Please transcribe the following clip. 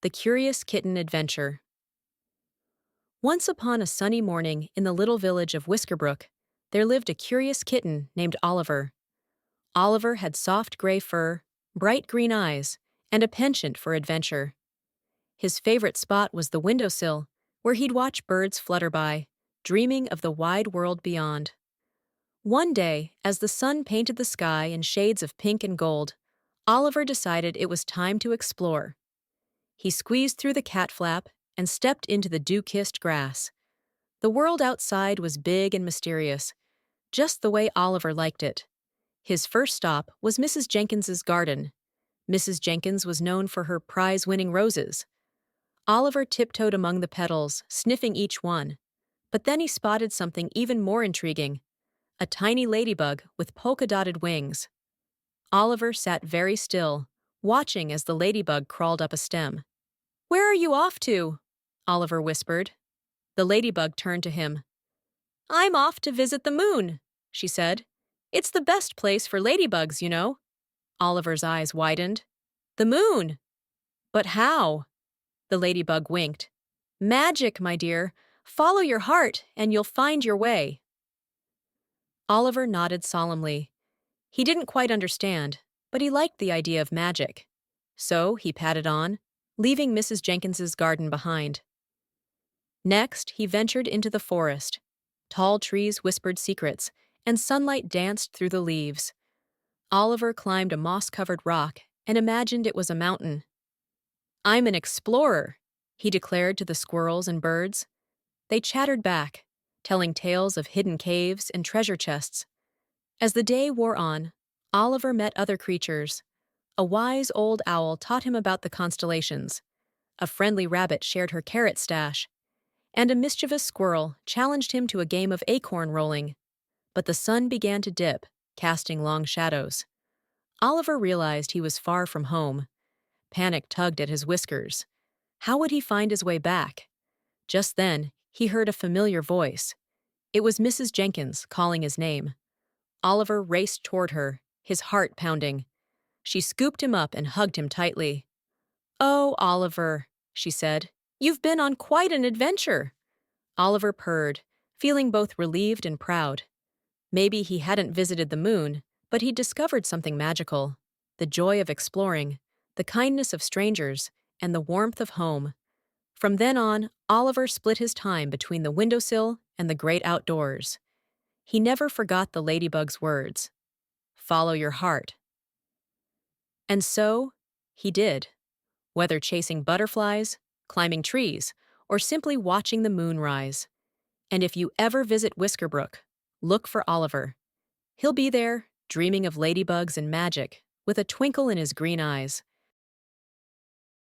The Curious Kitten Adventure. Once upon a sunny morning in the little village of Whiskerbrook, there lived a curious kitten named Oliver. Oliver had soft gray fur, bright green eyes, and a penchant for adventure. His favorite spot was the windowsill, where he'd watch birds flutter by, dreaming of the wide world beyond. One day, as the sun painted the sky in shades of pink and gold, Oliver decided it was time to explore. He squeezed through the cat flap and stepped into the dew-kissed grass. The world outside was big and mysterious, just the way Oliver liked it. His first stop was Mrs. Jenkins's garden. Mrs. Jenkins was known for her prize-winning roses. Oliver tiptoed among the petals, sniffing each one. But then he spotted something even more intriguing, a tiny ladybug with polka-dotted wings. Oliver sat very still, watching as the ladybug crawled up a stem. "Where are you off to?" Oliver whispered. The ladybug turned to him. "I'm off to visit the moon," she said. "It's the best place for ladybugs, you know." Oliver's eyes widened. "The moon? But how?" The ladybug winked. "Magic, my dear. Follow your heart and you'll find your way." Oliver nodded solemnly. He didn't quite understand, but he liked the idea of magic. So he padded on, leaving Mrs. Jenkins's garden behind. Next, he ventured into the forest. Tall trees whispered secrets, and sunlight danced through the leaves. Oliver climbed a moss-covered rock and imagined it was a mountain. "I'm an explorer," he declared to the squirrels and birds. They chattered back, telling tales of hidden caves and treasure chests. As the day wore on, Oliver met other creatures. A wise old owl taught him about the constellations. A friendly rabbit shared her carrot stash, and a mischievous squirrel challenged him to a game of acorn rolling. But the sun began to dip, casting long shadows. Oliver realized he was far from home. Panic tugged at his whiskers. How would he find his way back? Just then, he heard a familiar voice. It was Mrs. Jenkins calling his name. Oliver raced toward her, his heart pounding. She scooped him up and hugged him tightly. "Oh, Oliver," she said, "you've been on quite an adventure." Oliver purred, feeling both relieved and proud. Maybe he hadn't visited the moon, but he'd discovered something magical. The joy of exploring, the kindness of strangers, and the warmth of home. From then on, Oliver split his time between the windowsill and the great outdoors. He never forgot the ladybug's words. "Follow your heart." And so, he did. Whether chasing butterflies, climbing trees, or simply watching the moon rise. And if you ever visit Whiskerbrook, look for Oliver. He'll be there, dreaming of ladybugs and magic, with a twinkle in his green eyes.